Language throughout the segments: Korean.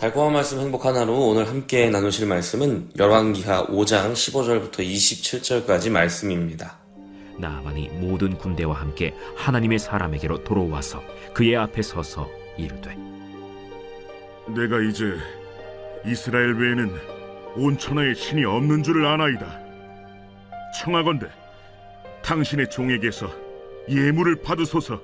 달콤한 말씀 행복한 하루 오늘 함께 나누실 말씀은 열왕기하 5장 15절부터 27절까지 말씀입니다. 나아만이 모든 군대와 함께 하나님의 사람에게로 돌아와서 그의 앞에 서서 이르되 내가 이제 이스라엘 외에는 온 천하에 신이 없는 줄을 아나이다. 청하건대 당신의 종에게서 예물을 받으소서.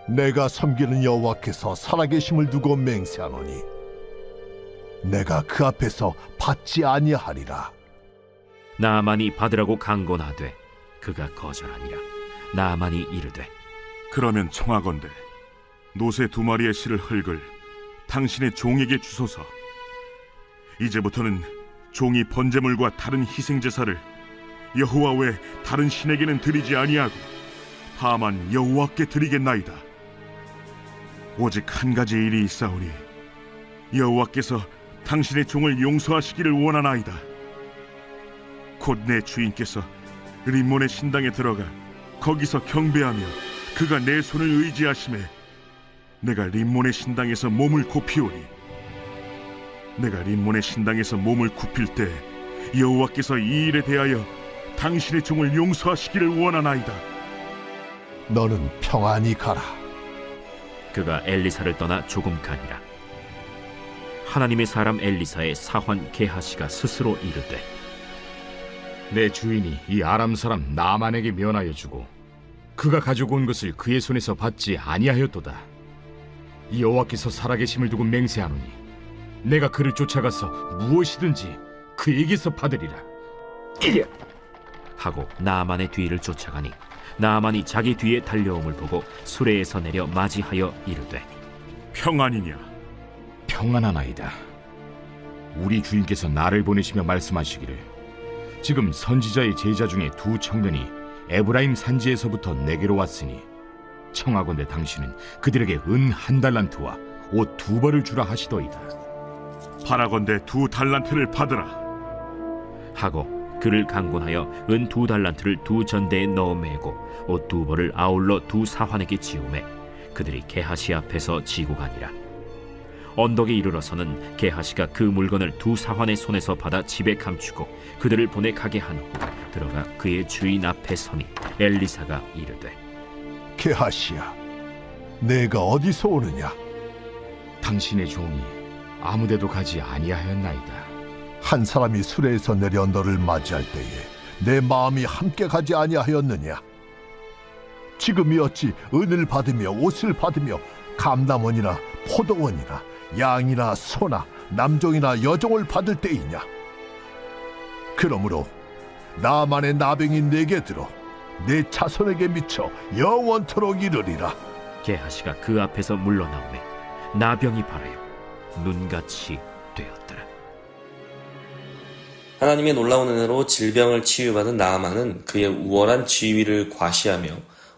내가 섬기는 여호와께서 살아계심을 두고 맹세하노니 내가 그 앞에서 받지 아니하리라. 나아만이 받으라고 강권하되 그가 거절하니라. 나아만이 이르되 그러면 청하건대 노새 2마리의 실을 흙을 당신의 종에게 주소서. 이제부터는 종이 번제물과 다른 희생제사를 여호와 외 다른 신에게는 드리지 아니하고 다만 여호와께 드리겠나이다. 오직 한 가지 일이 있사오니 여호와께서 당신의 종을 용서하시기를 원하나이다. 곧 내 주인께서 림몬의 신당에 들어가 거기서 경배하며 그가 내 손을 의지하심에 내가 림몬의 신당에서 몸을 굽히오니 내가 림몬의 신당에서 몸을 굽힐 때 여호와께서 이 일에 대하여 당신의 종을 용서하시기를 원하나이다. 너는 평안히 가라. 그가 엘리사를 떠나 조금 가니라. 하나님의 사람 엘리사의 사환 게하시가 스스로 이르되 내 주인이 이 아람 사람 나아만에게 면하여 주고 그가 가지고 온 것을 그의 손에서 받지 아니하였도다. 이 여호와께서 살아계심을 두고 맹세하노니 내가 그를 쫓아가서 무엇이든지 그에게서 받으리라 하고 나아만의 뒤를 쫓아가니 나아만이 자기 뒤에 달려옴을 보고 수레에서 내려 맞이하여 이르되 평안이냐? 평안하나이다. 우리 주인께서 나를 보내시며 말씀하시기를 지금 선지자의 제자 중에 2 청년이 에브라임 산지에서부터 내게로 왔으니 청하건대 당신은 그들에게 은 1달란트와 옷 2벌을 주라 하시더이다. 바라건대 2달란트를 받으라. 하고 그를 강권하여 은 2달란트를 2 전대에 넣어 매고 옷 2벌을 아울러 2 사환에게 지우매 그들이 게하시 앞에서 지고 가니라. 언덕에 이르러서는 게하시가 그 물건을 2 사환의 손에서 받아 집에 감추고 그들을 보내 가게 한 후 들어가 그의 주인 앞에 서니 엘리사가 이르되 게하시야, 내가 어디서 오느냐? 당신의 종이 아무데도 가지 아니하였나이다. 한 사람이 수레에서 내려 너를 맞이할 때에 내 마음이 함께 가지 아니하였느냐? 지금이 어찌 은을 받으며 옷을 받으며 감남원이나 포도원이나 양이나 소나 남종이나 여종을 받을 때이냐? 그러므로 나만의 나병이 내게 들어 내 자손에게 미쳐 영원토록 이르리라. 게하시가 그 앞에서 물러나오매 나병이 발하여 눈같이 되었더라. 하나님의 놀라운 은혜로 질병을 치유받은 나아만은 그의 우월한 지위를 과시하며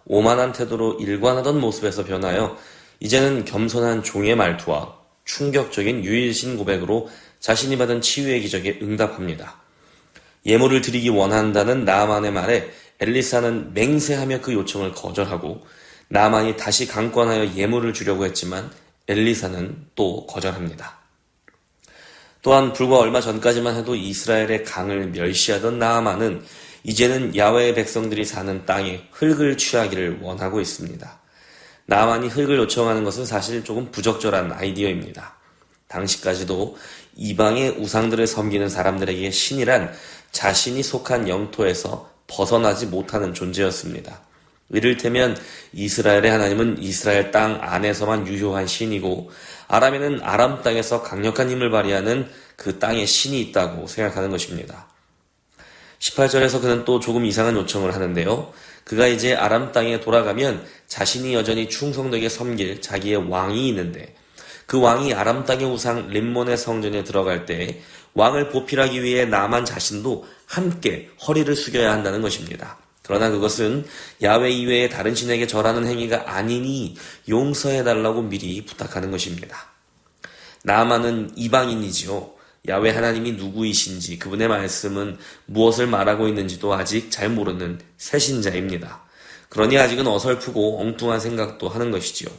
오만한 태도로 일관하던 모습에서 변하여 이제는 겸손한 종의 말투와 충격적인 유일신 고백으로 자신이 받은 치유의 기적에 응답합니다. 예물을 드리기 원한다는 나아만의 말에 엘리사는 맹세하며 그 요청을 거절하고 나아만이 다시 강권하여 예물을 주려고 했지만 엘리사는 또 거절합니다. 또한 불과 얼마 전까지만 해도 이스라엘의 강을 멸시하던 나아만은 이제는 야훼의 백성들이 사는 땅에 흙을 취하기를 원하고 있습니다. 나아만이 흙을 요청하는 것은 사실 조금 부적절한 아이디어입니다. 당시까지도 이방의 우상들을 섬기는 사람들에게 신이란 자신이 속한 영토에서 벗어나지 못하는 존재였습니다. 이를테면 이스라엘의 하나님은 이스라엘 땅 안에서만 유효한 신이고 아람에는 아람 땅에서 강력한 힘을 발휘하는 그 땅에 신이 있다고 생각하는 것입니다. 18절에서 그는 또 조금 이상한 요청을 하는데요. 그가 이제 아람 땅에 돌아가면 자신이 여전히 충성되게 섬길 자기의 왕이 있는데 그 왕이 아람 땅의 우상 림몬의 성전에 들어갈 때 왕을 보필하기 위해 나만 자신도 함께 허리를 숙여야 한다는 것입니다. 그러나 그것은 야훼 이외의 다른 신에게 절하는 행위가 아니니 용서해달라고 미리 부탁하는 것입니다. 나아만은 이방인이지요. 야훼 하나님이 누구이신지 그분의 말씀은 무엇을 말하고 있는지도 아직 잘 모르는 새신자입니다. 그러니 아직은 어설프고 엉뚱한 생각도 하는 것이지요.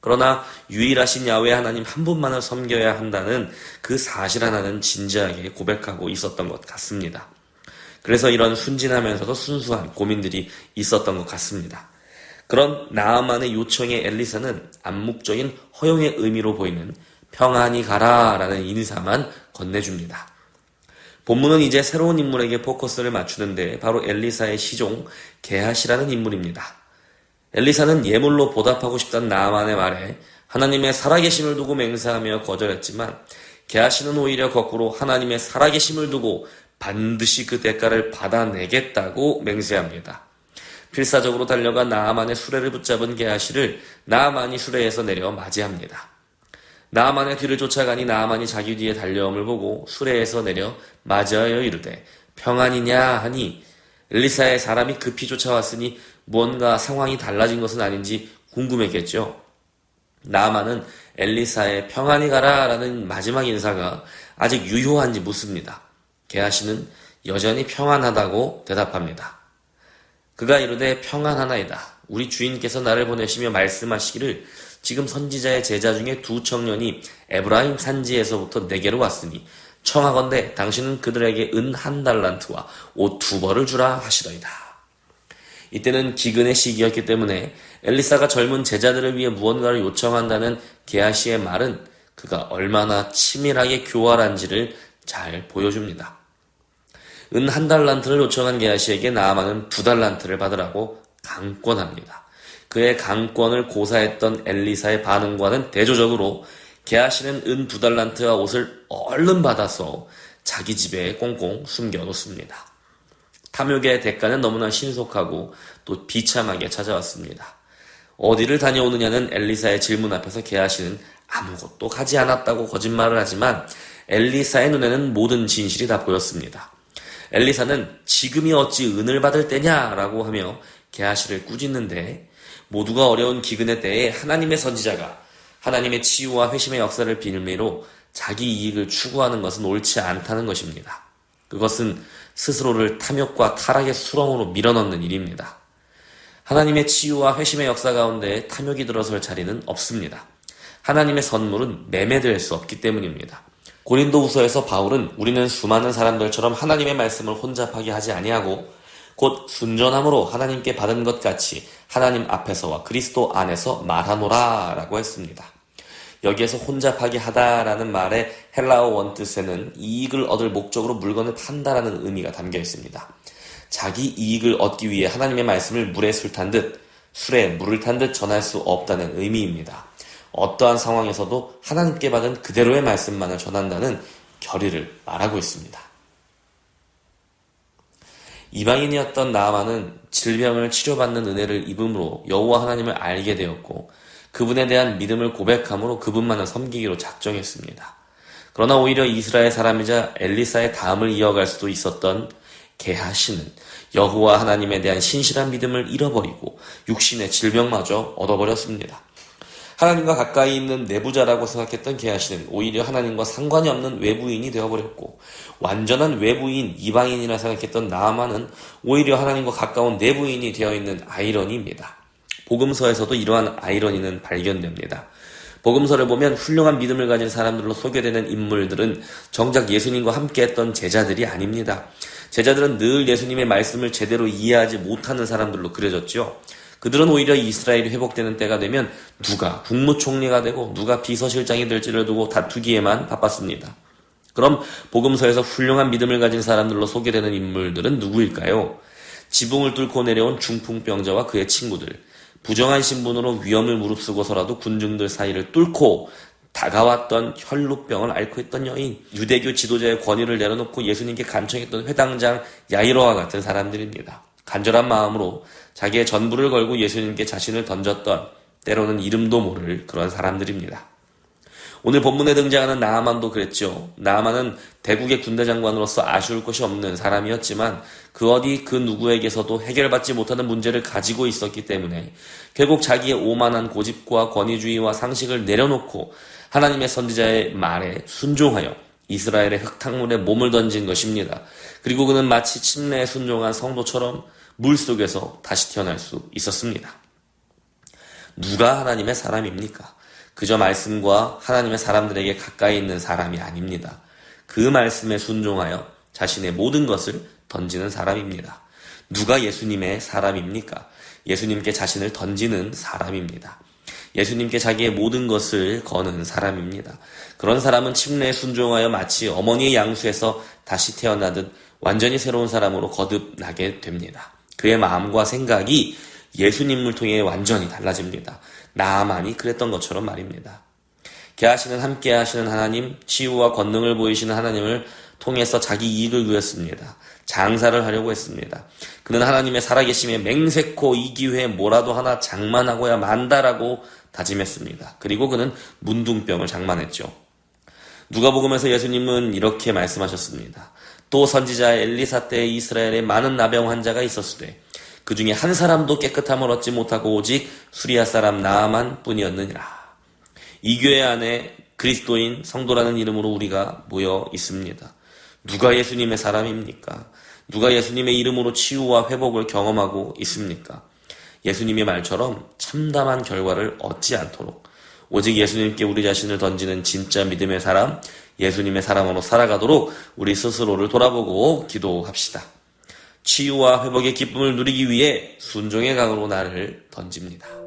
그러나 유일하신 야훼 하나님 한 분만을 섬겨야 한다는 그 사실 하나는 진지하게 고백하고 있었던 것 같습니다. 그래서 이런 순진하면서도 순수한 고민들이 있었던 것 같습니다. 그런 나아만의 요청에 엘리사는 암묵적인 허용의 의미로 보이는 평안히 가라 라는 인사만 건네줍니다. 본문은 이제 새로운 인물에게 포커스를 맞추는데 바로 엘리사의 시종 게하시라는 인물입니다. 엘리사는 예물로 보답하고 싶다는 나아만의 말에 하나님의 살아계심을 두고 맹세하며 거절했지만 게하시는 오히려 거꾸로 하나님의 살아계심을 두고 반드시 그 대가를 받아내겠다고 맹세합니다. 필사적으로 달려가 나아만의 수레를 붙잡은 게하시를 나아만이 수레에서 내려 맞이합니다. 나아만의 뒤를 쫓아가니 나아만이 자기 뒤에 달려옴을 보고 수레에서 내려 맞이하여 이르되 평안이냐 하니 엘리사의 사람이 급히 쫓아왔으니 무언가 상황이 달라진 것은 아닌지 궁금했겠죠. 나아만은 엘리사의 평안히 가라 라는 마지막 인사가 아직 유효한지 묻습니다. 게하시는 여전히 평안하다고 대답합니다. 그가 이르되 평안하나이다. 우리 주인께서 나를 보내시며 말씀하시기를 지금 선지자의 제자 중에 두 청년이 에브라임 산지에서부터 내게로 왔으니 청하건대 당신은 그들에게 은 1달란트와 옷 2벌을 주라 하시더이다. 이때는 기근의 시기였기 때문에 엘리사가 젊은 제자들을 위해 무언가를 요청한다는 게하시의 말은 그가 얼마나 치밀하게 교활한지를 잘 보여줍니다. 은 1달란트를 요청한 게하시에게 나아만은 2달란트를 받으라고 강권합니다. 그의 강권을 고사했던 엘리사의 반응과는 대조적으로 게하시는 은 2달란트와 옷을 얼른 받아서 자기 집에 꽁꽁 숨겨놓습니다. 탐욕의 대가는 너무나 신속하고 또 비참하게 찾아왔습니다. 어디를 다녀오느냐는 엘리사의 질문 앞에서 게하시는 아무것도 가지 않았다고 거짓말을 하지만 엘리사의 눈에는 모든 진실이 다 보였습니다. 엘리사는 지금이 어찌 은을 받을 때냐라고 하며 게하시를 꾸짖는데 모두가 어려운 기근의 때에 하나님의 선지자가 하나님의 치유와 회심의 역사를 빌미로 자기 이익을 추구하는 것은 옳지 않다는 것입니다. 그것은 스스로를 탐욕과 타락의 수렁으로 밀어넣는 일입니다. 하나님의 치유와 회심의 역사 가운데 탐욕이 들어설 자리는 없습니다. 하나님의 선물은 매매될 수 없기 때문입니다. 고린도후서에서 바울은 우리는 수많은 사람들처럼 하나님의 말씀을 혼잡하게 하지 아니하고 곧 순전함으로 하나님께 받은 것 같이 하나님 앞에서와 그리스도 안에서 말하노라 라고 했습니다. 여기에서 혼잡하게 하다라는 말의 헬라어 원뜻에는 이익을 얻을 목적으로 물건을 판다라는 의미가 담겨 있습니다. 자기 이익을 얻기 위해 하나님의 말씀을 물에 술 탄 듯, 술에 물을 탄 듯 전할 수 없다는 의미입니다. 어떠한 상황에서도 하나님께 받은 그대로의 말씀만을 전한다는 결의를 말하고 있습니다. 이방인이었던 나아만은 질병을 치료받는 은혜를 입음으로 여호와 하나님을 알게 되었고 그분에 대한 믿음을 고백함으로 그분만을 섬기기로 작정했습니다. 그러나 오히려 이스라엘 사람이자 엘리사의 다음을 이어갈 수도 있었던 게하시는 여호와 하나님에 대한 신실한 믿음을 잃어버리고 육신의 질병마저 얻어버렸습니다. 하나님과 가까이 있는 내부자라고 생각했던 게하시는 오히려 하나님과 상관이 없는 외부인이 되어버렸고 완전한 외부인 이방인이라 생각했던 나아만은 오히려 하나님과 가까운 내부인이 되어있는 아이러니입니다. 복음서에서도 이러한 아이러니는 발견됩니다. 복음서를 보면 훌륭한 믿음을 가진 사람들로 소개되는 인물들은 정작 예수님과 함께했던 제자들이 아닙니다. 제자들은 늘 예수님의 말씀을 제대로 이해하지 못하는 사람들로 그려졌죠. 그들은 오히려 이스라엘이 회복되는 때가 되면 누가 국무총리가 되고 누가 비서실장이 될지를 두고 다투기에만 바빴습니다. 그럼 복음서에서 훌륭한 믿음을 가진 사람들로 소개되는 인물들은 누구일까요? 지붕을 뚫고 내려온 중풍병자와 그의 친구들, 부정한 신분으로 위험을 무릅쓰고서라도 군중들 사이를 뚫고 다가왔던 혈루병을 앓고 있던 여인, 유대교 지도자의 권위를 내려놓고 예수님께 간청했던 회당장 야이로와 같은 사람들입니다. 간절한 마음으로 자기의 전부를 걸고 예수님께 자신을 던졌던 때로는 이름도 모를 그런 사람들입니다. 오늘 본문에 등장하는 나아만도 그랬죠. 나아만은 대국의 군대 장관으로서 아쉬울 것이 없는 사람이었지만 그 어디 그 누구에게서도 해결받지 못하는 문제를 가지고 있었기 때문에 결국 자기의 오만한 고집과 권위주의와 상식을 내려놓고 하나님의 선지자의 말에 순종하여 이스라엘의 흙탕물에 몸을 던진 것입니다. 그리고 그는 마치 침례에 순종한 성도처럼 물속에서 다시 태어날 수 있었습니다. 누가 하나님의 사람입니까? 그저 말씀과 하나님의 사람들에게 가까이 있는 사람이 아닙니다. 그 말씀에 순종하여 자신의 모든 것을 던지는 사람입니다. 누가 예수님의 사람입니까? 예수님께 자신을 던지는 사람입니다. 예수님께 자기의 모든 것을 거는 사람입니다. 그런 사람은 침례에 순종하여 마치 어머니의 양수에서 다시 태어나듯 완전히 새로운 사람으로 거듭나게 됩니다. 그의 마음과 생각이 예수님을 통해 완전히 달라집니다. 나아만이 그랬던 것처럼 말입니다. 계하시는 함께 하시는 하나님, 치유와 권능을 보이시는 하나님을 통해서 자기 이익을 구했습니다. 장사를 하려고 했습니다. 그는 하나님의 살아계심에 맹세코 이 기회에 뭐라도 하나 장만하고야 만다라고 다짐했습니다. 그리고 그는 문둥병을 장만했죠. 누가복음에서 예수님은 이렇게 말씀하셨습니다. 또 선지자 엘리사 때 이스라엘에 많은 나병 환자가 있었으되 그 중에 한 사람도 깨끗함을 얻지 못하고 오직 수리아 사람 나아만 뿐이었느니라. 이 교회 안에 그리스도인 성도라는 이름으로 우리가 모여 있습니다. 누가 예수님의 사람입니까? 누가 예수님의 이름으로 치유와 회복을 경험하고 있습니까? 예수님의 말처럼 참담한 결과를 얻지 않도록 오직 예수님께 우리 자신을 던지는 진짜 믿음의 사람, 예수님의 사람으로 살아가도록 우리 스스로를 돌아보고 기도합시다. 치유와 회복의 기쁨을 누리기 위해 순종의 강으로 나를 던집니다.